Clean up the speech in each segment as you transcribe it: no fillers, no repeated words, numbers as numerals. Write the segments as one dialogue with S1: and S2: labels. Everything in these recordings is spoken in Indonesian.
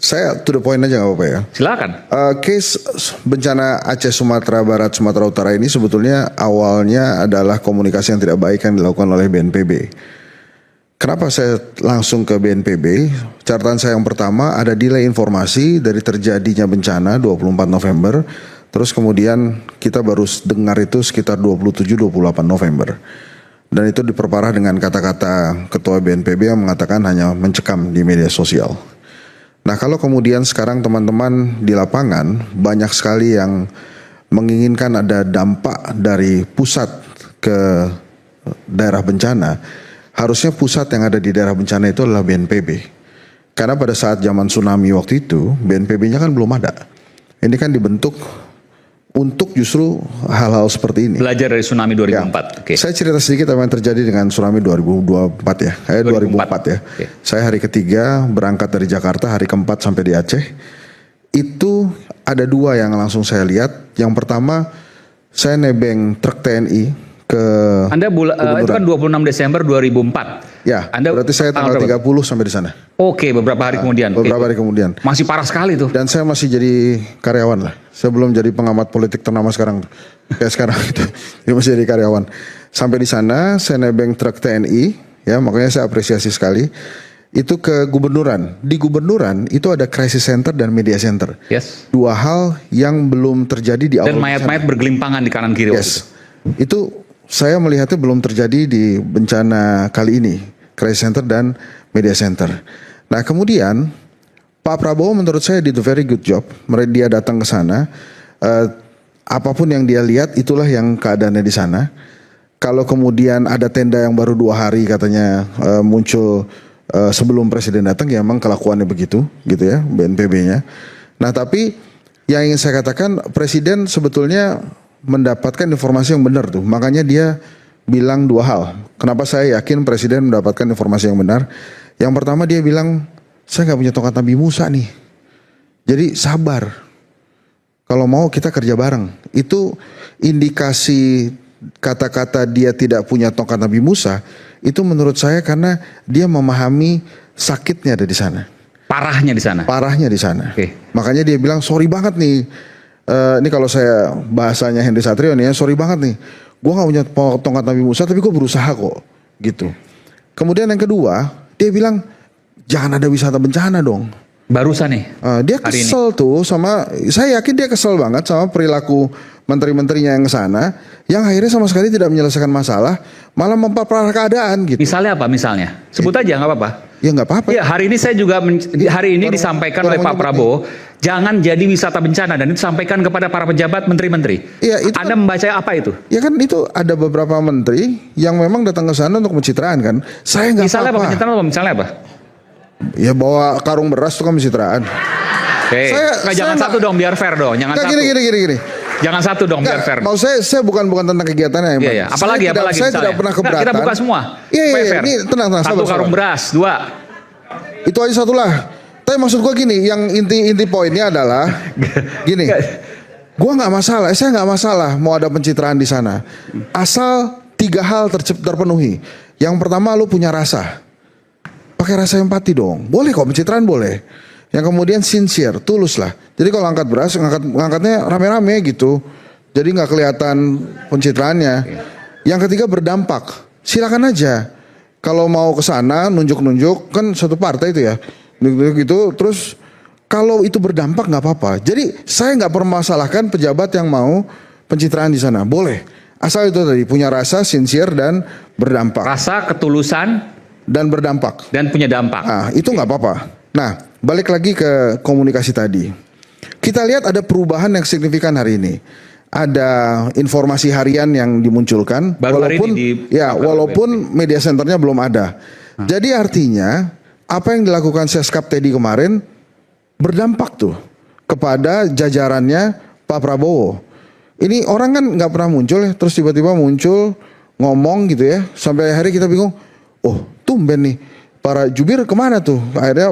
S1: Saya to the point aja nggak apa-apa ya.
S2: Silakan.
S1: Case bencana Aceh, Sumatera Barat, Sumatera Utara ini sebetulnya awalnya adalah komunikasi yang tidak baik yang dilakukan oleh BNPB. Kenapa saya langsung ke BNPB? Catatan saya yang pertama ada delay informasi dari terjadinya bencana 24 November. Terus kemudian kita baru dengar itu sekitar 27-28 November. Dan itu diperparah dengan kata-kata Ketua BNPB yang mengatakan hanya mencekam di media sosial. Nah kalau kemudian sekarang teman-teman di lapangan banyak sekali yang menginginkan ada dampak dari pusat ke daerah bencana, harusnya pusat yang ada di daerah bencana itu adalah BNPB. Karena pada saat zaman tsunami waktu itu BNPB-nya kan belum ada. Ini kan dibentuk untuk justru hal-hal seperti ini.
S2: Belajar dari tsunami 2004.
S1: Ya.
S2: Oke.
S1: Saya cerita sedikit apa yang terjadi dengan tsunami 2024 ya. 2004 ya.
S2: Oke.
S1: Saya hari ketiga berangkat dari Jakarta, hari keempat sampai di Aceh. Itu ada dua yang langsung saya lihat. Yang pertama, saya nebeng truk TNI ke
S2: Anda itu kan 26 Desember 2004.
S1: Ya,
S2: Anda
S1: berarti saya tanggal 30 sampai di sana.
S2: Oke, beberapa hari kemudian.
S1: Beberapa hari kemudian.
S2: Masih parah sekali tuh.
S1: Dan saya masih jadi karyawan lah. Saya belum jadi pengamat politik ternama sekarang. Kayak sekarang gitu. Jadi masih jadi karyawan. Sampai di sana saya nebeng truk TNI, ya makanya saya apresiasi sekali. Itu ke gubernuran. Di gubernuran itu ada crisis center dan media center.
S2: Yes.
S1: Dua hal yang belum terjadi di awal.
S2: Dan mayat-mayat bergelimpangan di kanan kiri.
S1: Yes. Itu saya melihatnya belum terjadi di bencana kali ini. Crisis center dan media center. Nah kemudian Pak Prabowo menurut saya did a very good job. Dia datang ke sana. Apapun yang dia lihat itulah yang keadaannya di sana. Kalau kemudian ada tenda yang baru 2 hari katanya muncul sebelum presiden datang, ya memang kelakuannya begitu, gitu ya BNPB-nya. Nah tapi yang ingin saya katakan presiden sebetulnya mendapatkan informasi yang benar tuh. Makanya dia bilang 2 hal. Kenapa saya yakin presiden mendapatkan informasi yang benar? Yang pertama dia bilang, saya nggak punya tongkat Nabi Musa nih. Jadi sabar. Kalau mau kita kerja bareng. Itu indikasi kata-kata dia tidak punya tongkat Nabi Musa. Itu menurut saya karena dia memahami sakitnya ada di sana.
S2: Parahnya di sana.
S1: Parahnya di sana.
S2: Oke.
S1: Makanya dia bilang sorry banget nih. Ini kalau saya bahasanya Henry Satrio nih ya, sorry banget nih. Gue gak punya tongkat Nabi Musa tapi gue berusaha kok. Gitu. Kemudian yang kedua, dia bilang jangan ada wisata bencana dong.
S2: Barusan nih.
S1: Dia kesel tuh sama, saya yakin dia kesel banget sama perilaku menteri-menterinya yang kesana, yang akhirnya sama sekali tidak menyelesaikan masalah, malah memperparah keadaan gitu.
S2: Misalnya apa misalnya? Sebut aja nggak apa-apa.
S1: Ya nggak apa-apa.
S2: Ya hari ini saya juga hari ini disampaikan oleh Pak Prabowo, jangan jadi wisata bencana dan itu disampaikan kepada para pejabat menteri-menteri.
S1: Iya, itu
S2: Anda
S1: kan,
S2: membaca apa itu?
S1: ya kan itu ada beberapa menteri yang memang datang ke sana untuk pencitraan kan. Saya nggak
S2: Misalnya apa
S1: apa-apa.
S2: pencitraan apa? Misalnya apa?
S1: Ya bawa karung beras itu kan pencitraan.
S2: Oke. Jangan satu dong biar fair dong. Jangan satu.
S1: Gini.
S2: Jangan satu dong biar fair.
S1: Mau saya bukan tentang kegiatannya ya.
S2: Iya. Apalagi
S1: saya tidak pernah keberatan.
S2: Kita buka semua.
S1: Iya. Ini tenang.
S2: Satu karung beras, 2.
S1: Itu aja satu lah. Tapi maksud gua gini, yang inti poinnya adalah gini. Gua nggak masalah, saya nggak masalah mau ada pencitraan di sana. Asal 3 hal terpenuhi. Yang pertama lu punya rasa. Pakai rasa empati dong. Boleh kok pencitraan boleh. Yang kemudian sincere, tulus lah. Jadi kalau angkat beras, ngangkatnya rame-rame gitu. Jadi nggak kelihatan pencitraannya. Yang ketiga berdampak. Silakan aja. Kalau mau ke sana nunjuk-nunjuk kan satu partai itu ya. Gitu terus kalau itu berdampak nggak apa-apa. Jadi saya nggak permasalahkan pejabat yang mau pencitraan di sana. Boleh. Asal itu tadi punya rasa, sincere dan berdampak.
S2: Rasa, ketulusan
S1: Dan berdampak.
S2: dan punya dampak.
S1: Nah, itu nggak apa-apa. Nah, balik lagi ke komunikasi tadi. Kita lihat ada perubahan yang signifikan hari ini. Ada informasi harian yang dimunculkan,
S2: Baru
S1: walaupun media centernya belum ada. Jadi artinya apa yang dilakukan Seskap tadi kemarin berdampak tuh kepada jajarannya Pak Prabowo. Ini orang kan nggak pernah muncul ya, terus tiba-tiba muncul ngomong gitu ya, sampai akhirnya kita bingung. Oh, tumben nih para jubir kemana tuh? Akhirnya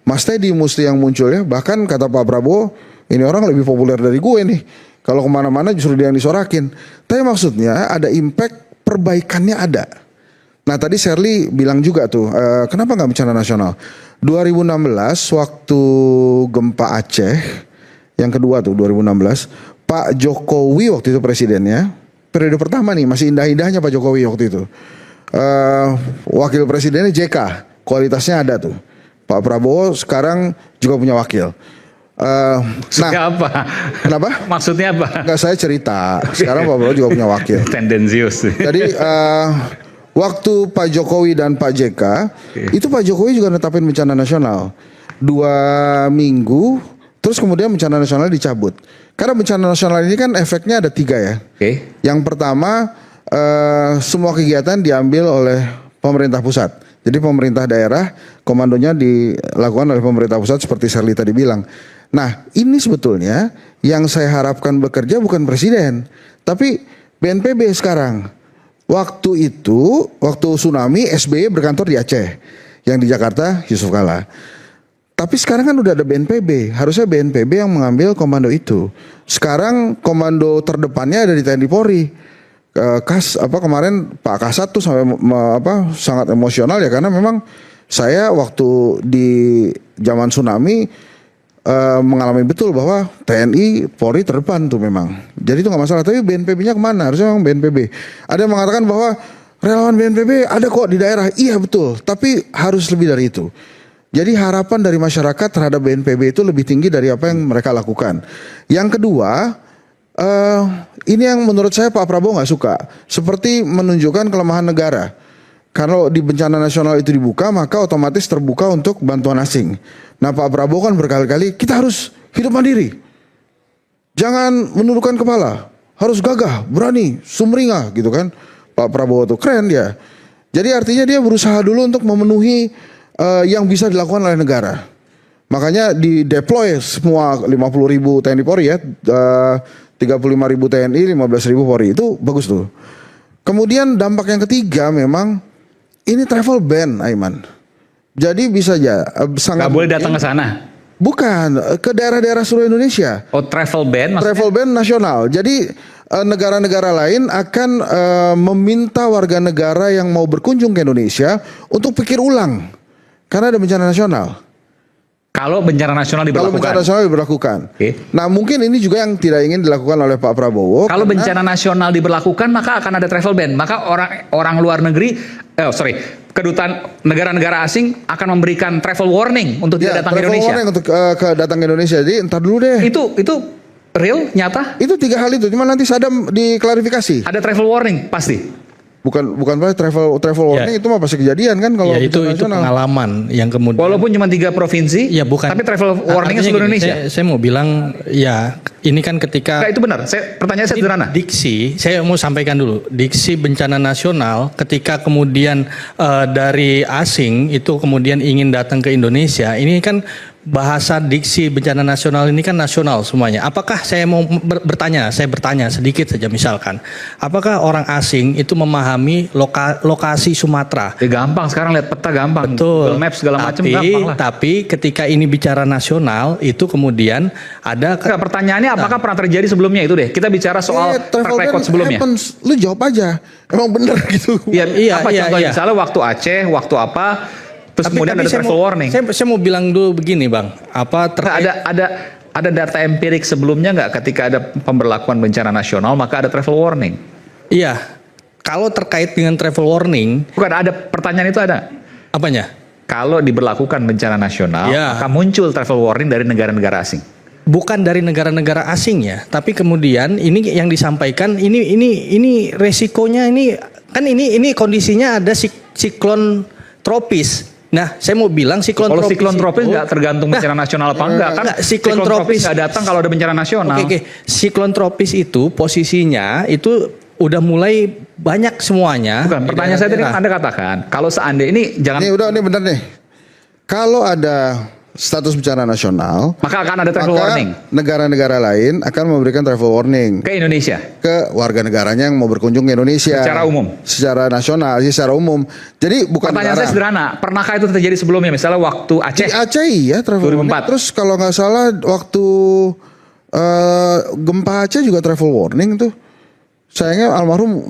S1: Mas Teddy mesti yang muncul ya. Bahkan kata Pak Prabowo, ini orang lebih populer dari gue nih. Kalau kemana-mana justru dia yang disorakin. Tapi maksudnya ada impact perbaikannya ada. Nah tadi Shirley bilang juga tuh, kenapa nggak bencana nasional? 2016 waktu gempa Aceh yang kedua tuh 2016, Pak Jokowi waktu itu presidennya. Periode pertama nih masih indah-indahnya Pak Jokowi waktu itu. Wakil presidennya JK, kualitasnya ada tuh. Pak Prabowo sekarang juga punya wakil.
S2: Maksudnya apa?
S1: Kenapa?
S2: Maksudnya apa?
S1: Enggak, saya cerita. Sekarang Pak Prabowo juga punya wakil.
S2: Tendensius.
S1: Jadi waktu Pak Jokowi dan Pak JK, itu Pak Jokowi juga netapin bencana nasional 2 minggu, terus kemudian bencana nasional dicabut. Karena bencana nasional ini kan efeknya ada 3 ya. Yang pertama, semua kegiatan diambil oleh pemerintah pusat. Jadi pemerintah daerah, komandonya dilakukan oleh pemerintah pusat seperti Sherly tadi bilang. Nah, ini sebetulnya yang saya harapkan bekerja bukan presiden, tapi BNPB sekarang. Waktu itu, waktu tsunami, SBY berkantor di Aceh, yang di Jakarta Yusuf Kala. Tapi sekarang kan udah ada BNPB, harusnya BNPB yang mengambil komando itu. Sekarang komando terdepannya ada di TNI Polri. Kemarin Pak Kasat tuh sampai sangat emosional ya, karena memang saya waktu di zaman tsunami mengalami betul bahwa TNI Polri terdepan tuh memang. Jadi itu nggak masalah. Tapi BNPB-nya kemana? Harusnya memang BNPB. Ada yang mengatakan bahwa relawan BNPB ada kok di daerah. Iya betul. Tapi harus lebih dari itu. Jadi harapan dari masyarakat terhadap BNPB itu lebih tinggi dari apa yang mereka lakukan. Yang kedua, ini yang menurut saya Pak Prabowo nggak suka. Seperti menunjukkan kelemahan negara. Kalau di bencana nasional itu dibuka, maka otomatis terbuka untuk bantuan asing. Nah Pak Prabowo kan berkali-kali, kita harus hidup mandiri. Jangan menundukkan kepala. Harus gagah, berani, sumringah gitu kan. Pak Prabowo tuh keren dia. Jadi artinya dia berusaha dulu untuk memenuhi yang bisa dilakukan oleh negara. Makanya di deploy semua 50.000 TNI Polri ya. 35.000 TNI, 15.000 Polri. Itu bagus tuh. Kemudian dampak yang ketiga memang ini travel ban, Aiman. Jadi bisa aja sangat
S2: Nggak boleh datang ke sana.
S1: Bukan, ke daerah-daerah seluruh Indonesia.
S2: Oh, travel ban maksudnya?
S1: Travel ban nasional. Jadi negara-negara lain akan meminta warga negara yang mau berkunjung ke Indonesia untuk pikir ulang. Karena ada bencana nasional.
S2: Kalau bencana nasional diberlakukan.
S1: Kalau bencana nasional diberlakukan.
S2: Oke.
S1: Nah mungkin ini juga yang tidak ingin dilakukan oleh Pak Prabowo.
S2: Kalau bencana nasional diberlakukan, maka akan ada travel ban. Maka orang luar negeri, kedutaan negara-negara asing akan memberikan travel warning untuk tidak datang ke Indonesia.
S1: Travel warning untuk datang ke Indonesia. Jadi entar dulu deh.
S2: Itu real, nyata?
S1: Itu 3 hal itu. Cuma nanti Sadam diklarifikasi.
S2: Ada travel warning pasti.
S1: Bukan travel warning itu mah pasti kejadian kan kalau
S3: ya, itu pengalaman yang kemudian
S2: walaupun cuma 3 provinsi
S3: ya bukan,
S2: tapi travel warningnya seluruh Indonesia.
S3: Saya mau bilang ya ini kan ketika
S2: itu benar. Pertanyaan saya sederhana.
S3: Diksi, saya mau sampaikan dulu. Diksi bencana nasional ketika kemudian dari asing itu kemudian ingin datang ke Indonesia, ini kan bahasa diksi bencana nasional ini kan nasional semuanya. Apakah saya mau bertanya sedikit saja misalkan, apakah orang asing itu memahami lokasi Sumatera?
S2: Ya gampang, sekarang lihat peta gampang.
S3: Betul.
S2: Google Maps segala macam gampang lah.
S3: Tapi ketika ini bicara nasional itu kemudian ada
S2: pertanyaannya apakah pernah terjadi sebelumnya itu deh. Kita bicara soal track record sebelumnya.
S1: Lu jawab aja. Emang bener gitu.
S2: Iya, apa contohnya? Misalnya waktu Aceh, waktu apa? Terus kemudian ada travel warning.
S3: Saya mau bilang dulu begini Bang,
S2: ada data empirik sebelumnya nggak ketika ada pemberlakuan bencana nasional maka ada travel warning?
S3: Iya, kalau terkait dengan travel warning.
S2: Bukan, ada pertanyaan itu ada.
S3: Apanya?
S2: Kalau diberlakukan bencana nasional maka muncul travel warning dari negara-negara asing.
S3: Bukan dari negara-negara asing ya, tapi kemudian ini yang disampaikan ini resikonya ini kan ini kondisinya ada siklon tropis. Nah, saya mau bilang siklon tropis.
S2: Kalau siklon tropis nggak tergantung bencana nasional apa enggak kan? Siklon tropis nggak datang kalau ada bencana nasional.
S3: Oke. Siklon tropis itu posisinya itu udah mulai banyak semuanya.
S2: Bukan, pertanyaan saya tadi Anda katakan kalau seandainya ini jangan.
S1: Ini benar nih. Kalau ada status bencana nasional,
S2: maka akan ada travel warning.
S1: Negara-negara lain akan memberikan travel warning
S2: ke Indonesia,
S1: ke warga negaranya yang mau berkunjung ke Indonesia
S2: secara umum,
S1: secara nasional, secara umum. Jadi bukan.
S2: Pertanyaan saya sederhana, pernahkah itu terjadi sebelumnya? Misalnya waktu Aceh.
S1: Di Aceh ya travel
S2: 2004.
S1: warning. Terus kalau nggak salah waktu gempa Aceh juga travel warning tuh. Sayangnya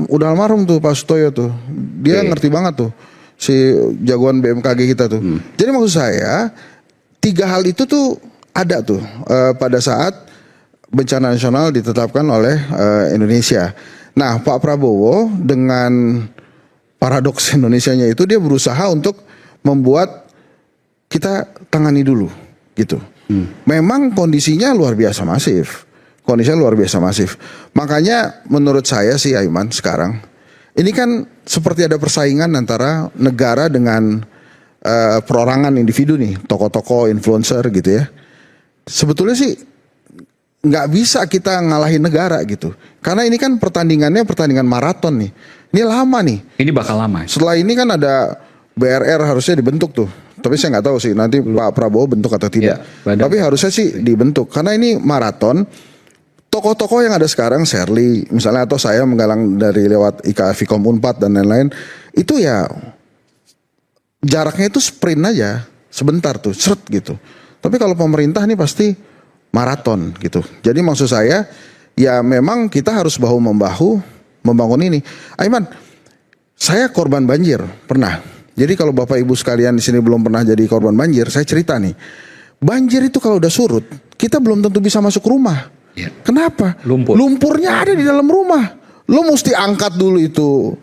S1: udah almarhum tuh Pak Sutoyo tuh. Dia ngerti banget tuh. si jagoan BMKG kita tuh. Jadi maksud saya 3 hal itu tuh ada tuh pada saat bencana nasional ditetapkan oleh Indonesia. Nah, Pak Prabowo dengan paradoks Indonesianya itu dia berusaha untuk membuat kita tangani dulu gitu. Memang kondisinya luar biasa masif. Kondisinya luar biasa masif. Makanya menurut saya sih Aiman sekarang ini kan seperti ada persaingan antara negara dengan perorangan individu nih, tokoh-tokoh, influencer gitu ya. Sebetulnya sih nggak bisa kita ngalahin negara gitu. Karena ini kan pertandingannya pertandingan maraton nih. Ini lama nih.
S2: Ini bakal lama.
S1: Setelah ini kan ada BRR harusnya dibentuk tuh. Tapi saya nggak tahu sih nanti Pak Prabowo bentuk atau tidak.
S2: Ya,
S1: tapi harusnya sih dibentuk. Karena ini maraton. Tokoh-tokoh yang ada sekarang, Shirley misalnya, atau saya menggalang dari lewat IKA Vkom Unpad dan lain-lain. Itu ya jaraknya itu sprint aja. Sebentar tuh, seret gitu. Tapi kalau pemerintah nih pasti maraton gitu. Jadi maksud saya ya memang kita harus bahu-membahu membangun ini. Aiman, saya korban banjir pernah. Jadi kalau Bapak Ibu sekalian di sini belum pernah jadi korban banjir, saya cerita nih. Banjir itu kalau udah surut, kita belum tentu bisa masuk rumah.
S2: Ya.
S1: Kenapa?
S2: Lumpur.
S1: Lumpurnya ada di dalam rumah. Lo mesti angkat dulu itu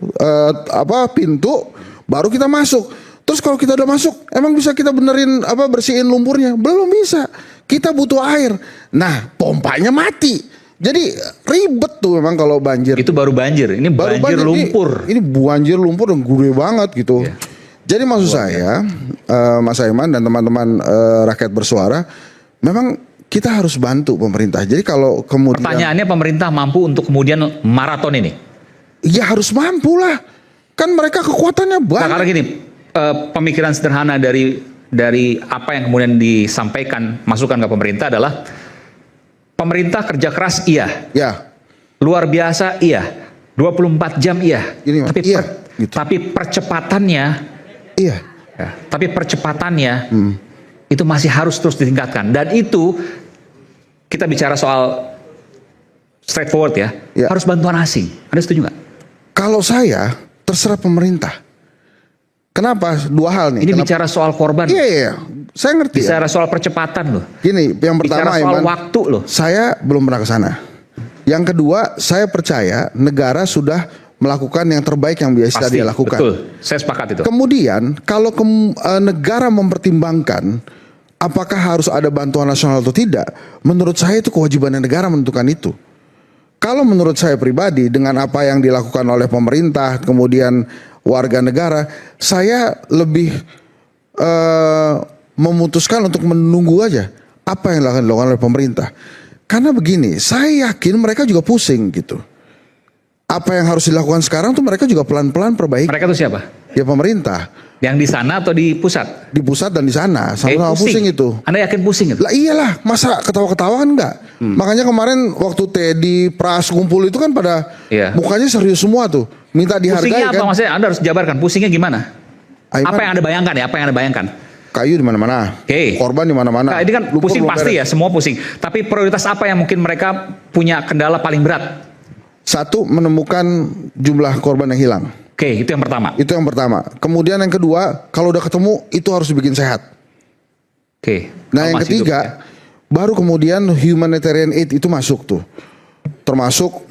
S1: pintu, baru kita masuk. Terus kalau kita udah masuk, emang bisa kita benerin bersihin lumpurnya? Belum bisa. Kita butuh air. Nah, pompanya mati. Jadi ribet tuh memang kalau banjir.
S2: Itu baru banjir. Ini
S1: Baru
S2: banjir lumpur.
S1: Ini banjir lumpur yang gede banget gitu.
S2: Iya.
S1: Jadi maksud saya, Mas Aiman dan teman-teman rakyat bersuara, memang kita harus bantu pemerintah. Jadi kalau kemudian
S2: Pertanyaannya, pemerintah mampu untuk kemudian maraton ini?
S1: ya harus mampu lah. Kan mereka kekuatannya
S2: Nah,
S1: banyak.
S2: karena gini, pemikiran sederhana dari apa yang kemudian disampaikan masukan ke pemerintah adalah pemerintah kerja keras iya,
S1: Ya,
S2: luar biasa iya, 24 jam iya,
S1: Ini, Mas,
S2: tapi
S1: iya, gitu.
S2: tapi percepatannya
S1: iya.
S2: ya, itu masih harus terus ditingkatkan, dan itu kita bicara soal straightforward ya,
S1: Ya.
S2: harus bantuan asing. Anda setuju nggak?
S1: Kalau saya terserah pemerintah. Kenapa? 2 hal nih.
S2: Ini
S1: Kenapa?
S2: bicara soal korban,
S1: Iya. Saya ngerti ya.
S2: bicara soal percepatan loh,
S1: Gini, yang pertama
S2: bicara soal
S1: Aiman,
S2: waktu loh.
S1: saya belum pernah ke sana. Yang kedua, saya percaya negara sudah melakukan yang terbaik yang biasa
S2: Pasti,
S1: dia lakukan.
S2: betul, saya sepakat itu.
S1: Kemudian, kalau negara mempertimbangkan apakah harus ada bantuan nasional atau tidak, menurut saya itu kewajiban negara menentukan itu. Kalau menurut saya pribadi, dengan apa yang dilakukan oleh pemerintah, kemudian warga negara, saya lebih memutuskan untuk menunggu aja apa yang dilakukan oleh pemerintah. Karena begini, saya yakin mereka juga pusing gitu. Apa yang harus dilakukan sekarang tuh mereka juga pelan-pelan perbaiki.
S2: Mereka itu siapa?
S1: Ya pemerintah,
S2: Yang di sana atau di pusat?
S1: di pusat dan di sana, sama-sama pusing itu.
S2: Anda yakin pusing itu?
S1: Lah iyalah, masa ketawa-ketawa kan enggak? Makanya kemarin waktu Teddy Pras kumpul itu kan pada
S2: Iya.
S1: mukanya serius semua tuh. Minta dihargai
S2: Pusingnya apa
S1: kan.
S2: maksudnya? Anda harus jabarkan. Pusingnya gimana?
S1: Aiman,
S2: Apa yang Anda bayangkan ya? Apa yang Anda bayangkan?
S1: kayu di mana-mana.
S2: Oke.
S1: Korban di mana-mana.
S2: Nah, ini kan
S1: Lumpur
S2: pusing
S1: belum
S2: pasti
S1: beres.
S2: ya, semua pusing. Tapi prioritas apa yang mungkin mereka punya kendala paling berat?
S1: Satu, menemukan jumlah korban yang hilang.
S2: Oke, itu yang pertama.
S1: Itu yang pertama. Kemudian yang kedua, kalau udah ketemu itu harus dibikin sehat.
S2: Oke.
S1: Nah, yang
S2: Masih
S1: ketiga,
S2: hidup, ya.
S1: baru kemudian humanitarian aid itu masuk tuh. Termasuk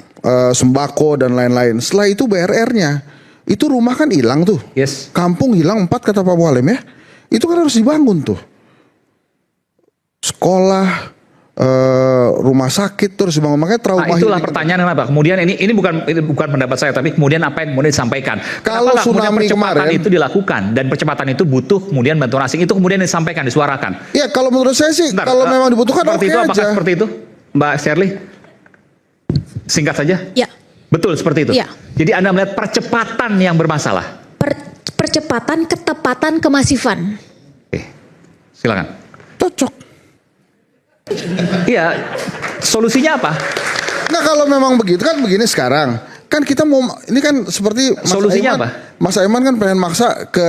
S1: sembako dan lain-lain. Setelah itu BRR-nya. Itu rumah kan hilang tuh.
S2: Yes.
S1: Kampung hilang 4 kata Pak Mualim ya. Itu kan harus dibangun tuh. Sekolah, rumah sakit terus dibangun. Makanya trauma
S2: Nah, itulah
S1: healing.
S2: pertanyaan kenapa. Kemudian ini bukan pendapat saya, tapi kemudian apa yang kemudian disampaikan.
S1: Kalau
S2: Kenapa nggak kemudian
S1: tsunami
S2: percepatan
S1: kemarin-
S2: itu dilakukan, dan percepatan itu butuh kemudian bantuan asing, itu kemudian disampaikan, disuarakan.
S1: Ya kalau menurut saya sih
S2: Bentar,
S1: kalau memang dibutuhkan
S2: seperti
S1: oke
S2: itu, apakah
S1: aja.
S2: seperti itu, Mbak Shirley? Singkat saja.
S4: Ya,
S2: Betul seperti itu.
S4: Iya.
S2: Jadi Anda melihat percepatan yang bermasalah.
S4: percepatan, ketepatan, kemasifan.
S2: Oke, silakan.
S1: Cocok.
S2: Iya, solusinya apa?
S1: Nah kalau memang begitu kan begini sekarang. Kan kita mau ini kan seperti
S2: Solusinya apa?
S1: Mas Aiman kan pengen maksa ke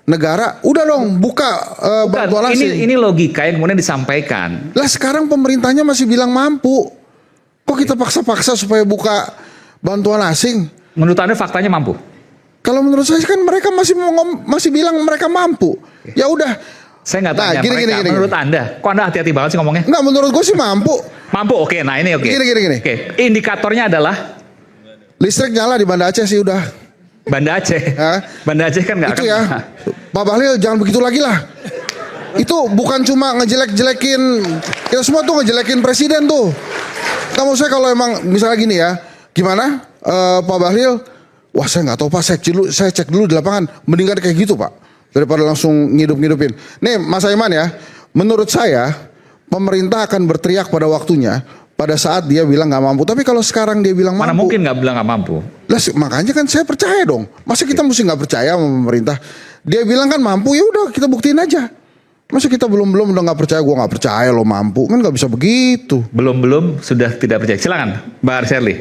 S1: negara, udah dong buka
S2: Bukan,
S1: bantuan asing.
S2: ini logika yang kemudian disampaikan.
S1: Lah sekarang pemerintahnya masih bilang mampu. Kok kita paksa-paksa supaya buka bantuan asing?
S2: Menurut Anda faktanya mampu?
S1: Kalau menurut saya kan mereka masih bilang mereka mampu. Ya udah.
S2: Saya nggak
S1: Nah,
S2: tanya mereka. Menurut Anda, kok Anda hati-hati banget sih ngomongnya?
S1: Enggak, menurut gue sih mampu.
S2: Mampu, oke. Nah ini oke.
S1: Gini.
S2: Oke, indikatornya adalah
S1: Listrik nyala di Banda Aceh sih udah.
S2: Banda Aceh.
S1: Ya.
S2: Banda Aceh kan nggak
S1: Itu
S2: akan.
S1: ya. Pak Bahlil jangan begitu lagi lah. Itu bukan cuma ngejelek-jelekin, kita semua tuh ngejelekin presiden tuh. Kamu saya kalau emang misalnya gini ya, gimana Pak Bahlil? Wah saya nggak tahu Pak, saya cek dulu di lapangan. Mendingan kayak gitu Pak, daripada langsung ngidup-ngidupin. Nih Mas Aiman ya, menurut saya pemerintah akan berteriak pada waktunya, pada saat dia bilang nggak mampu. Tapi kalau sekarang dia bilang
S2: Mana
S1: mampu,
S2: mungkin nggak bilang nggak mampu?
S1: lah makanya kan saya percaya dong. Masa kita mesti nggak percaya sama pemerintah? Dia bilang kan mampu, ya udah kita buktiin aja. Masa kita belum udah nggak percaya, gua nggak percaya lo mampu, kan nggak bisa begitu.
S2: Belum sudah tidak percaya. Silakan, Mbak Arsyerli.